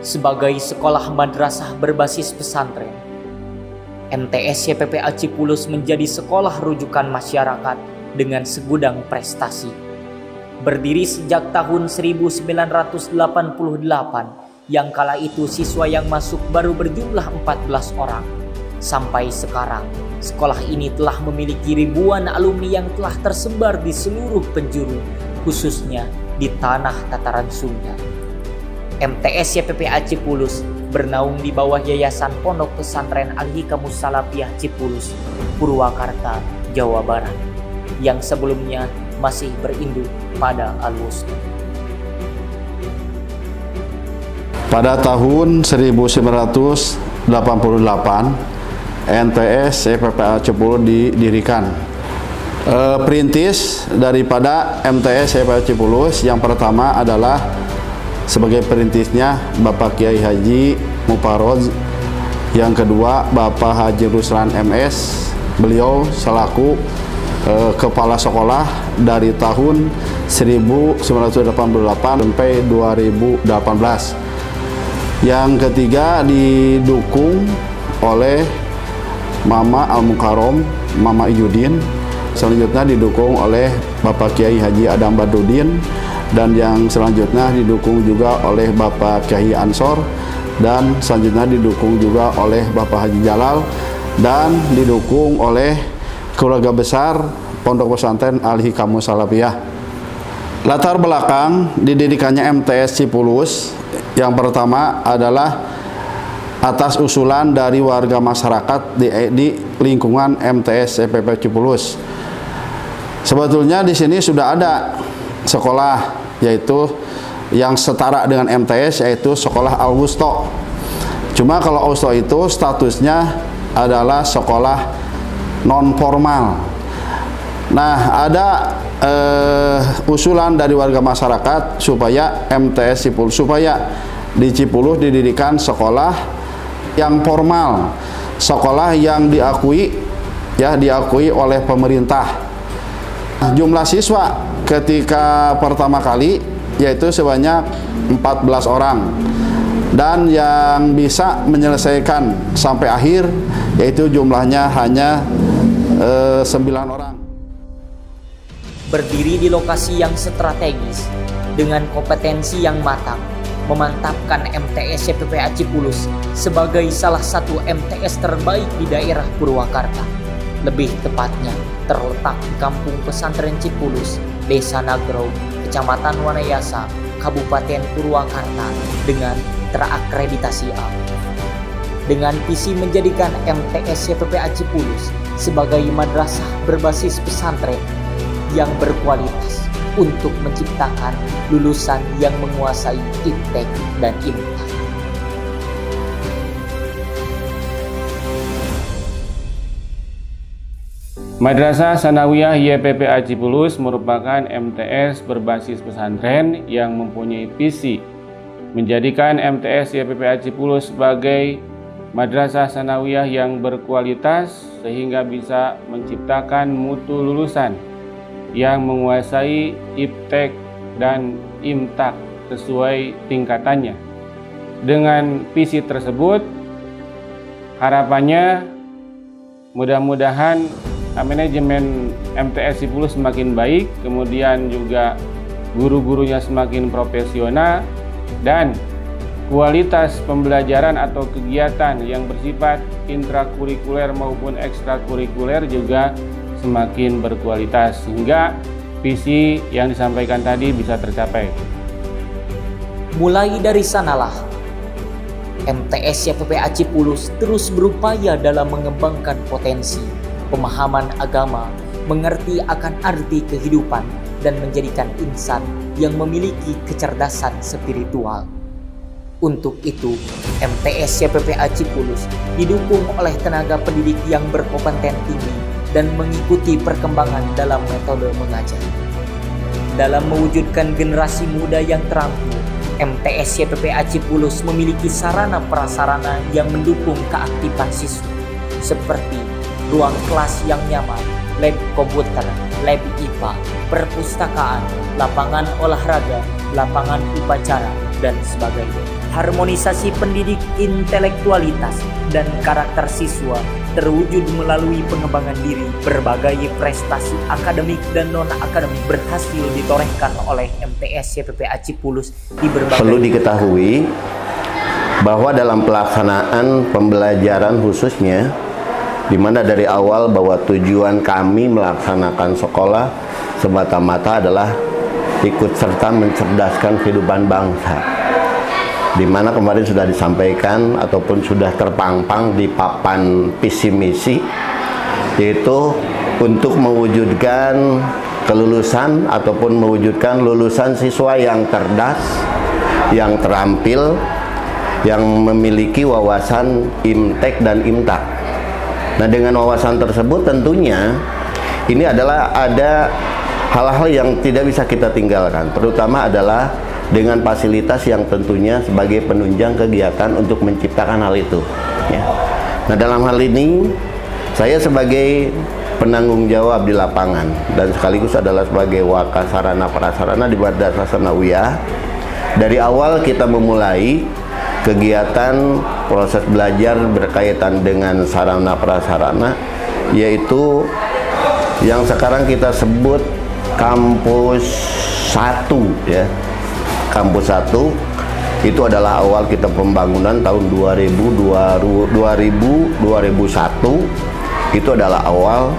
Sebagai sekolah madrasah berbasis pesantren, MTS YPPA Cipulus menjadi sekolah rujukan masyarakat dengan segudang prestasi. Berdiri sejak tahun 1988, yang kala itu siswa yang masuk baru berjumlah 14 orang. Sampai sekarang, sekolah ini telah memiliki ribuan alumni yang telah tersebar di seluruh penjuru, khususnya di tanah tataran Sunda. MTS YPPA Cipulus bernaung di bawah Yayasan Pondok Pesantren Al-Hikamus Salafiyah Cipulus, Purwakarta, Jawa Barat, yang sebelumnya masih berinduk pada Al-Wusta. Pada tahun 1988, MTS YPPA Cipulus didirikan. Perintis daripada MTS YPPA Cipulus yang pertama adalah sebagai perintisnya Bapak Kiai Haji Muparoz, yang kedua Bapak Haji Ruslan MS, beliau selaku kepala sekolah dari tahun 1988 sampai 2018. Yang ketiga didukung oleh Mama Al-Mukarrom, Mama Iyudin. Selanjutnya didukung oleh Bapak Kiai Haji Adam Badudin, dan yang selanjutnya didukung juga oleh Bapak Kiai Ansor, dan selanjutnya didukung juga oleh Bapak Haji Jalal, dan didukung oleh keluarga besar Pondok Pesantren Al-Hikamus Salafiyah. Latar belakang didirikannya MTS Cipulus yang pertama adalah atas usulan dari warga masyarakat di lingkungan MTS YPPA Cipulus. Sebetulnya di sini sudah ada sekolah, yaitu yang setara dengan MTS, yaitu sekolah Al-Wusta. Cuma kalau Al-Wusta itu statusnya adalah sekolah non formal. Nah, ada usulan dari warga masyarakat supaya MTS Cipulus, supaya di Cipulus didirikan sekolah yang formal, sekolah yang diakui oleh pemerintah. Jumlah siswa ketika pertama kali yaitu sebanyak 14 orang, dan yang bisa menyelesaikan sampai akhir yaitu jumlahnya hanya 9 orang. Berdiri di lokasi yang strategis dengan kompetensi yang matang, memantapkan MTS YPPA Cipulus sebagai salah satu MTS terbaik di daerah Purwakarta. Lebih tepatnya terletak di Kampung Pesantren Cipulus, Desa Nagrau, Kecamatan Wanayasa, Kabupaten Purwakarta dengan terakreditasi A. Dengan visi menjadikan MTS YPPA Cipulus sebagai madrasah berbasis pesantren yang berkualitas untuk menciptakan lulusan yang menguasai iptek dan imtak. Madrasah Sanawiyah YPPA Cipulus merupakan MTS berbasis pesantren yang mempunyai visi menjadikan MTS YPPA Cipulus sebagai madrasah sanawiyah yang berkualitas sehingga bisa menciptakan mutu lulusan yang menguasai iptek dan imtak sesuai tingkatannya. Dengan visi tersebut, harapannya mudah-mudahan manajemen MTS Cipulus semakin baik, kemudian juga guru-gurunya semakin profesional, dan kualitas pembelajaran atau kegiatan yang bersifat intrakurikuler maupun ekstrakurikuler juga semakin berkualitas sehingga visi yang disampaikan tadi bisa tercapai. Mulai dari sanalah MTS YPPA Cipulus terus berupaya dalam mengembangkan potensi, pemahaman agama, mengerti akan arti kehidupan, dan menjadikan insan yang memiliki kecerdasan spiritual. Untuk itu, MTS YPPA Cipulus didukung oleh tenaga pendidik yang berkompeten tinggi dan mengikuti perkembangan dalam metode mengajar. Dalam mewujudkan generasi muda yang terampil, MTS YPPA Cipulus memiliki sarana prasarana yang mendukung keaktifan siswa, seperti ruang kelas yang nyaman, lab komputer, lab IPA, perpustakaan, lapangan olahraga, lapangan upacara, dan sebagainya. Harmonisasi pendidik intelektualitas dan karakter siswa terwujud melalui pengembangan diri. Berbagai prestasi akademik dan non-akademik berhasil ditorehkan oleh MTS YPPA Cipulus di berbagai... Perlu diketahui bahwa dalam pelaksanaan pembelajaran khususnya, di mana dari awal bahwa tujuan kami melaksanakan sekolah semata-mata adalah ikut serta mencerdaskan kehidupan bangsa, di mana kemarin sudah disampaikan ataupun sudah terpampang di papan visi misi, yaitu untuk mewujudkan kelulusan ataupun mewujudkan lulusan siswa yang cerdas, yang terampil, yang memiliki wawasan IMTEK dan IMTA. Nah, dengan wawasan tersebut tentunya ini adalah ada hal-hal yang tidak bisa kita tinggalkan, terutama adalah dengan fasilitas yang tentunya sebagai penunjang kegiatan untuk menciptakan hal itu, ya. Nah, dalam hal ini saya sebagai penanggung jawab di lapangan dan sekaligus adalah sebagai wakasarana prasarana di Madrasah Tsanawiyah. Dari awal kita memulai kegiatan proses belajar berkaitan dengan sarana prasarana, yaitu yang sekarang kita sebut kampus 1, ya. Kampus 1 itu adalah awal kita pembangunan tahun 2001. Itu adalah awal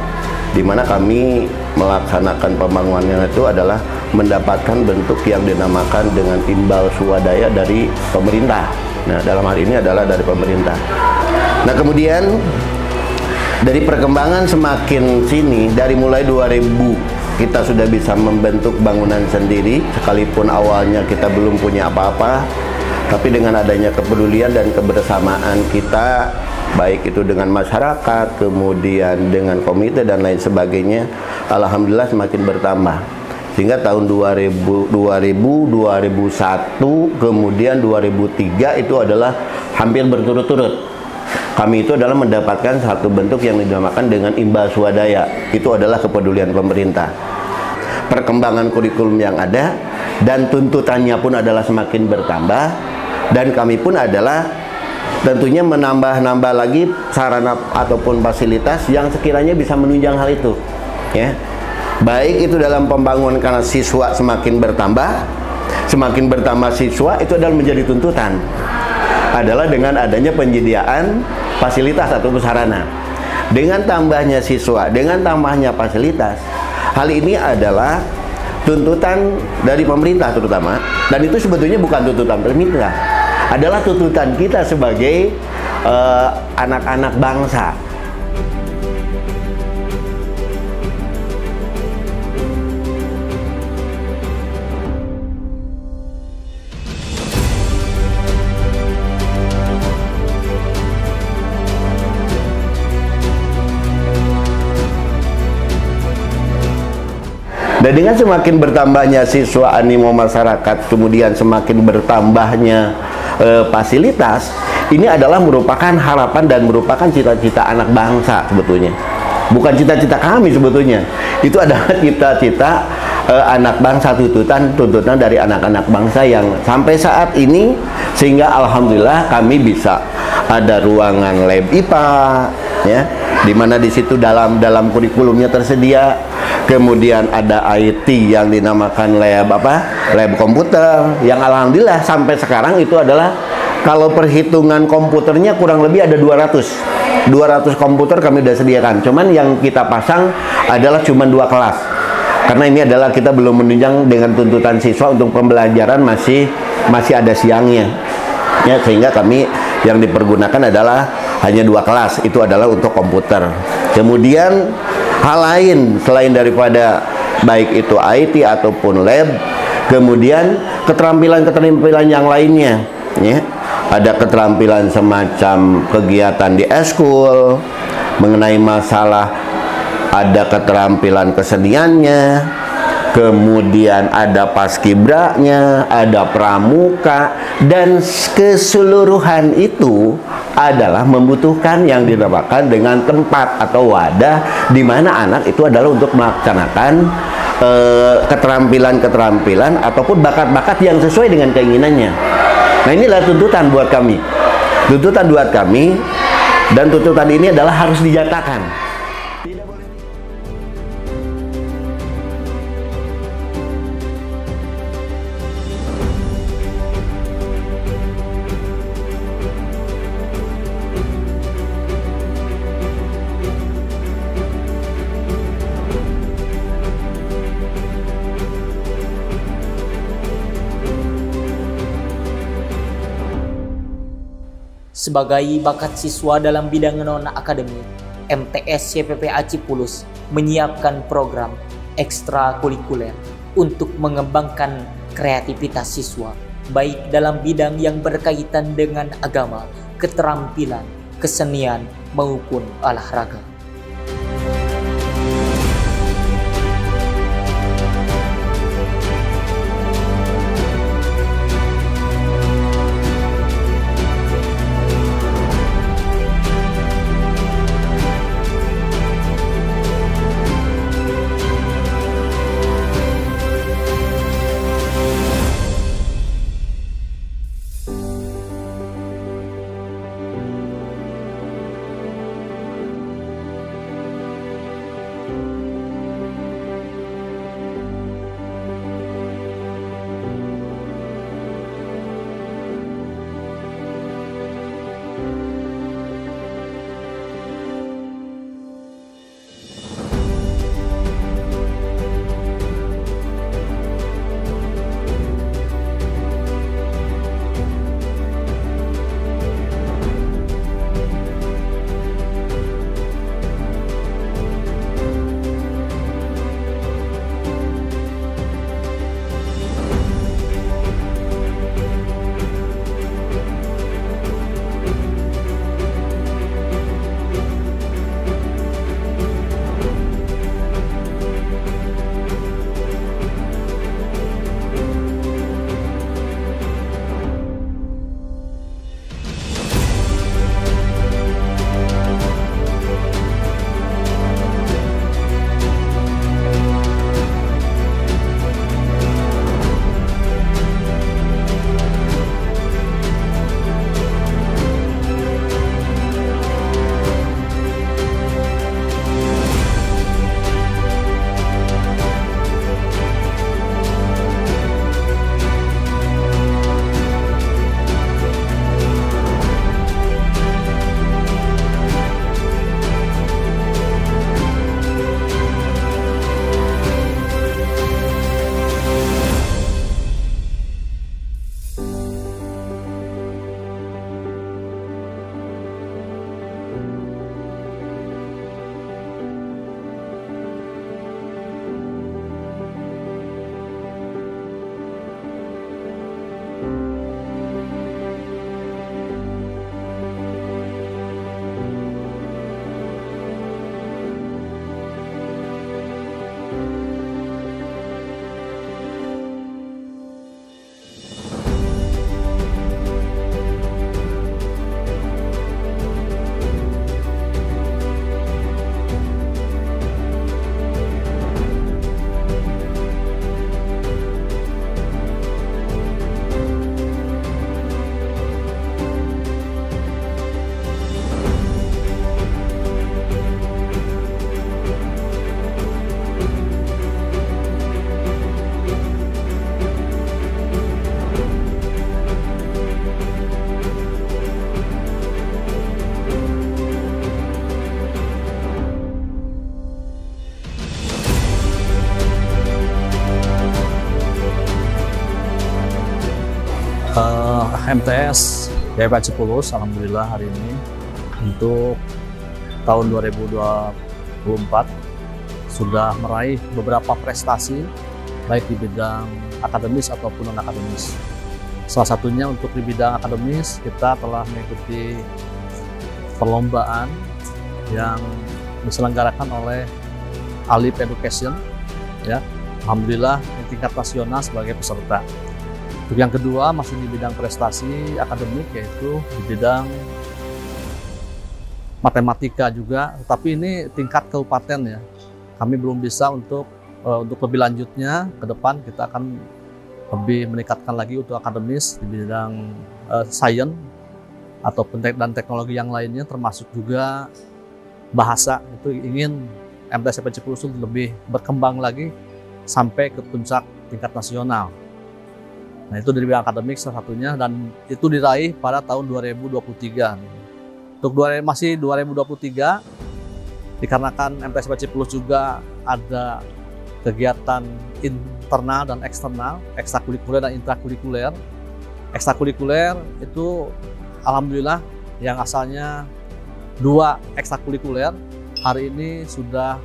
di mana kami melaksanakan pembangunannya, itu adalah mendapatkan bentuk yang dinamakan dengan imbal swadaya dari pemerintah. Nah, dalam hal ini adalah dari pemerintah. Nah, kemudian dari perkembangan semakin sini, dari mulai 2000 kita sudah bisa membentuk bangunan sendiri, sekalipun awalnya kita belum punya apa-apa, tapi dengan adanya kepedulian dan kebersamaan kita, baik itu dengan masyarakat, kemudian dengan komite dan lain sebagainya, alhamdulillah semakin bertambah. Sehingga tahun 2000, 2001, kemudian 2003 itu adalah hampir berturut-turut. Kami itu adalah mendapatkan satu bentuk yang dinamakan dengan imbal swadaya. Itu adalah kepedulian pemerintah. Perkembangan kurikulum yang ada dan tuntutannya pun adalah semakin bertambah, dan kami pun adalah tentunya menambah-nambah lagi sarana ataupun fasilitas yang sekiranya bisa menunjang hal itu, ya. Baik itu dalam pembangunan karena siswa semakin bertambah siswa itu adalah menjadi tuntutan, adalah dengan adanya penyediaan fasilitas atau sarana. Dengan tambahnya siswa, dengan tambahnya fasilitas, hal ini adalah tuntutan dari pemerintah terutama, dan itu sebetulnya bukan tuntutan pemerintah, adalah tuntutan kita sebagai anak-anak bangsa. Dan dengan semakin bertambahnya siswa, animo masyarakat, kemudian semakin bertambahnya fasilitas, ini adalah merupakan harapan dan merupakan cita-cita anak bangsa sebetulnya. Bukan cita-cita kami sebetulnya. Itu adalah cita-cita anak bangsa, tuntutan dari anak-anak bangsa yang sampai saat ini, sehingga alhamdulillah kami bisa ada ruangan lab IPA, ya, di mana di situ dalam kurikulumnya tersedia. Kemudian ada IT yang dinamakan lab komputer, yang alhamdulillah sampai sekarang itu adalah, kalau perhitungan komputernya kurang lebih ada 200 komputer kami sudah sediakan. Cuman yang kita pasang adalah cuma 2 kelas, karena ini adalah kita belum menunjang dengan tuntutan siswa untuk pembelajaran masih ada siangnya, ya, sehingga kami yang dipergunakan adalah hanya 2 kelas, itu adalah untuk komputer. Kemudian hal lain selain daripada baik itu IT ataupun lab, kemudian keterampilan-keterampilan yang lainnya, ya. Ada keterampilan semacam kegiatan di eskul, mengenai masalah ada keterampilan keseniannya, kemudian ada paskibranya, ada pramuka, dan keseluruhan itu adalah membutuhkan yang dinamakan dengan tempat atau wadah di mana anak itu adalah untuk melaksanakan keterampilan-keterampilan ataupun bakat-bakat yang sesuai dengan keinginannya. Nah, inilah tuntutan buat kami. Tuntutan buat kami, dan tuntutan ini adalah harus dinyatakan. Sebagai bakat siswa dalam bidang non-akademik, MTS YPPA Cipulus menyiapkan program ekstrakurikuler untuk mengembangkan kreativitas siswa, baik dalam bidang yang berkaitan dengan agama, keterampilan, kesenian, maupun olahraga. MTS YPA Cipulos, alhamdulillah hari ini untuk tahun 2024 sudah meraih beberapa prestasi baik di bidang akademis ataupun non-akademis. Salah satunya untuk di bidang akademis kita telah mengikuti perlombaan yang diselenggarakan oleh Alif Education, ya. Alhamdulillah di tingkat nasional sebagai peserta. Untuk yang kedua masih di bidang prestasi akademik, yaitu di bidang matematika juga, tapi ini tingkat kabupaten ya. Kami belum bisa untuk lebih lanjutnya ke depan kita akan lebih meningkatkan lagi untuk akademis di bidang sains ataupun dan teknologi yang lainnya, termasuk juga bahasa. Itu ingin MTS YPA Cipulos lebih berkembang lagi sampai ke puncak tingkat nasional. Nah, itu dari bidang akademik salah satunya, dan itu diraih pada tahun 2023. Untuk masih 2023, dikarenakan MTS YPA Cipulos juga ada kegiatan internal dan eksternal, ekstrakurikuler dan intrakurikuler. Ekstrakurikuler itu alhamdulillah yang asalnya 2 ekstrakurikuler, hari ini sudah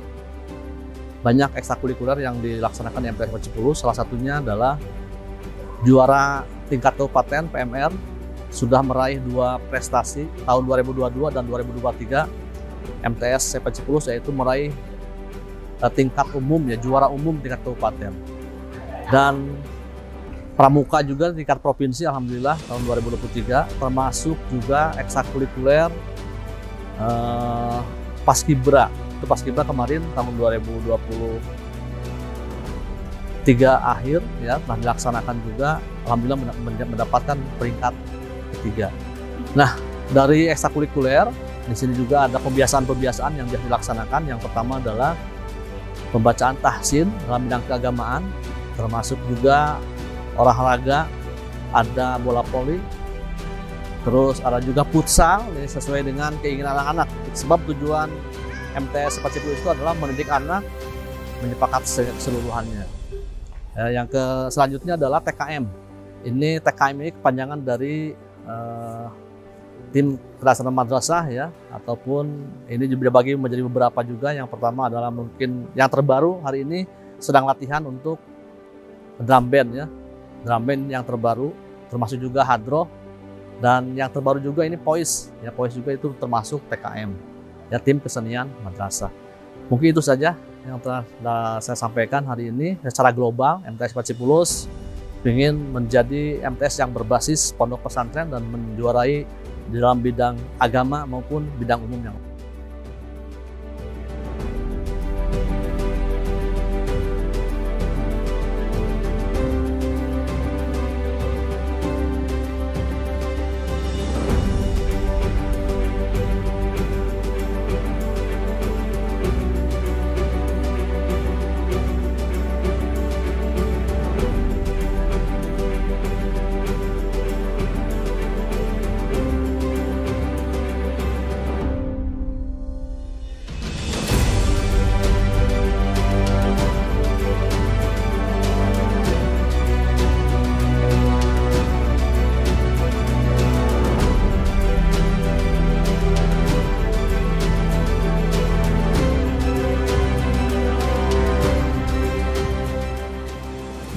banyak ekstrakurikuler yang dilaksanakan di MTS YPA Cipulos. Salah satunya adalah juara tingkat kabupaten PMR, sudah meraih 2 prestasi tahun 2022 dan 2023 MTS YPA Cipulos, yaitu meraih tingkat umum ya, juara umum tingkat kabupaten. Dan pramuka juga tingkat provinsi alhamdulillah tahun 2023, termasuk juga ekstrakurikuler Paskibra. Itu Paskibra kemarin tahun 2023 akhir ya telah dilaksanakan juga, alhamdulillah mendapatkan peringkat ketiga. Nah, dari ekstrakurikuler di sini juga ada pembiasaan-pembiasaan yang dilaksanakan. Yang pertama adalah pembacaan tahsin dalam bidang keagamaan, termasuk juga olahraga, ada bola voli, terus ada juga futsal, ini sesuai dengan keinginan anak-anak. Sebab tujuan MTS YPA Cipulos itu adalah mendidik anak menyepakat keseluruhannya. Yang selanjutnya adalah TKM. Ini TKM ini kepanjangan dari tim kedaruratan madrasah ya, ataupun ini dibagi menjadi beberapa juga. Yang pertama adalah mungkin yang terbaru hari ini sedang latihan untuk drum band ya, drum band yang terbaru, termasuk juga hadroh, dan yang terbaru juga ini POIS ya, POIS juga itu termasuk TKM ya, tim kesenian madrasah. Mungkin itu saja yang telah saya sampaikan hari ini. Secara global MTS YPA Cipulos ingin menjadi MTS yang berbasis pondok pesantren dan menjuarai di dalam bidang agama maupun bidang umum yang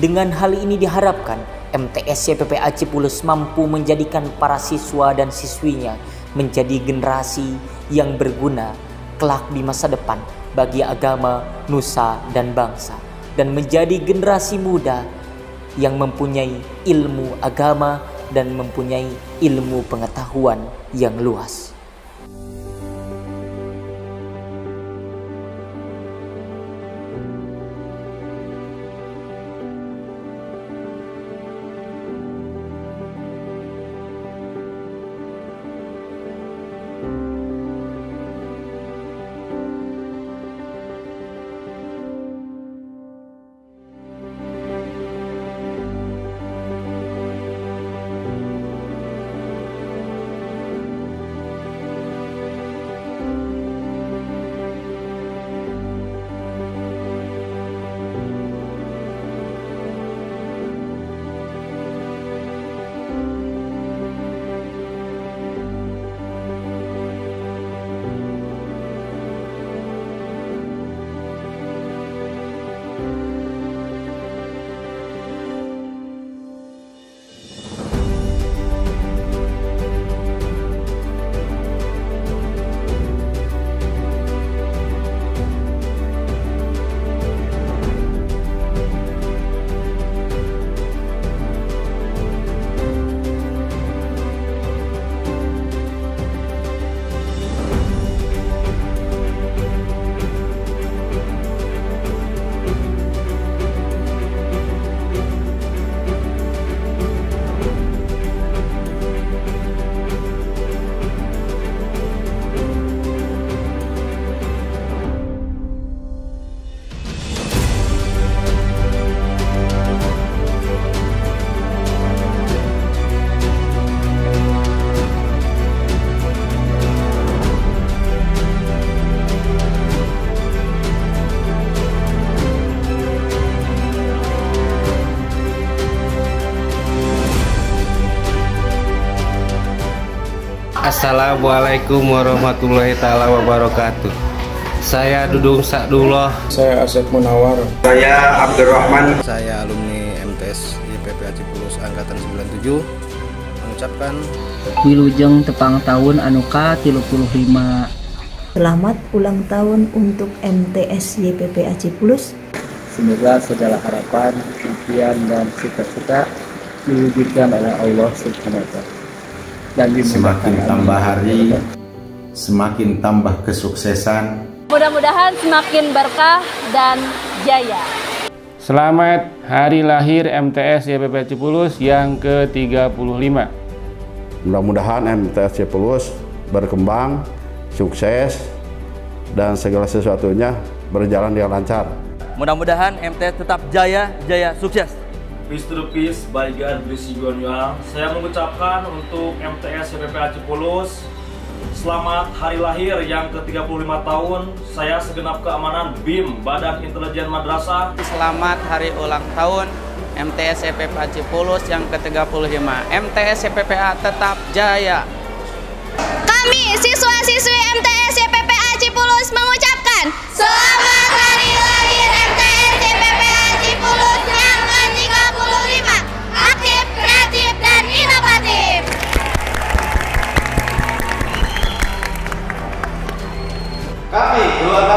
Dengan hal ini diharapkan MTS YPA Cipulos mampu menjadikan para siswa dan siswinya menjadi generasi yang berguna kelak di masa depan bagi agama, nusa, dan bangsa, dan menjadi generasi muda yang mempunyai ilmu agama dan mempunyai ilmu pengetahuan yang luas. Assalamualaikum warahmatullahi taala wabarakatuh. Saya Dudung Sakdullah. Saya Asep Munawar. Saya Abdurrahman. Saya alumni MTS YPP Acipulus angkatan 97 mengucapkan wilujeng tepang tahun anu ka-35. Selamat ulang tahun untuk MTS YPP Acipulus. Semoga segala harapan, impian dan cita-cita diwujudkan oleh Allah Subhanahu wa taala. Dan semakin tambah hari, semakin tambah kesuksesan. Mudah-mudahan semakin berkah dan jaya. Selamat hari lahir MTS YPP Acipulus yang ke-35. Mudah-mudahan MTS Acipulus berkembang, sukses, dan segala sesuatunya berjalan dengan lancar. Mudah-mudahan MTS tetap jaya, sukses. Peace to the peace, by God bless you all. Saya mengucapkan untuk MTS YPP Acipulus selamat hari lahir yang ke-35 tahun. Saya segenap keamanan BIM Badan Intelijen Madrasah. Selamat hari ulang tahun MTS YPP Acipulus yang ke-35. MTS YPPA tetap jaya. Kami siswa-siswi MTS YPP Acipulus mengucapkan selamat hari lahir MTS YPP Acipulus yang ke-35. Aktif, kreatif, dan inovatif. Kami keluarga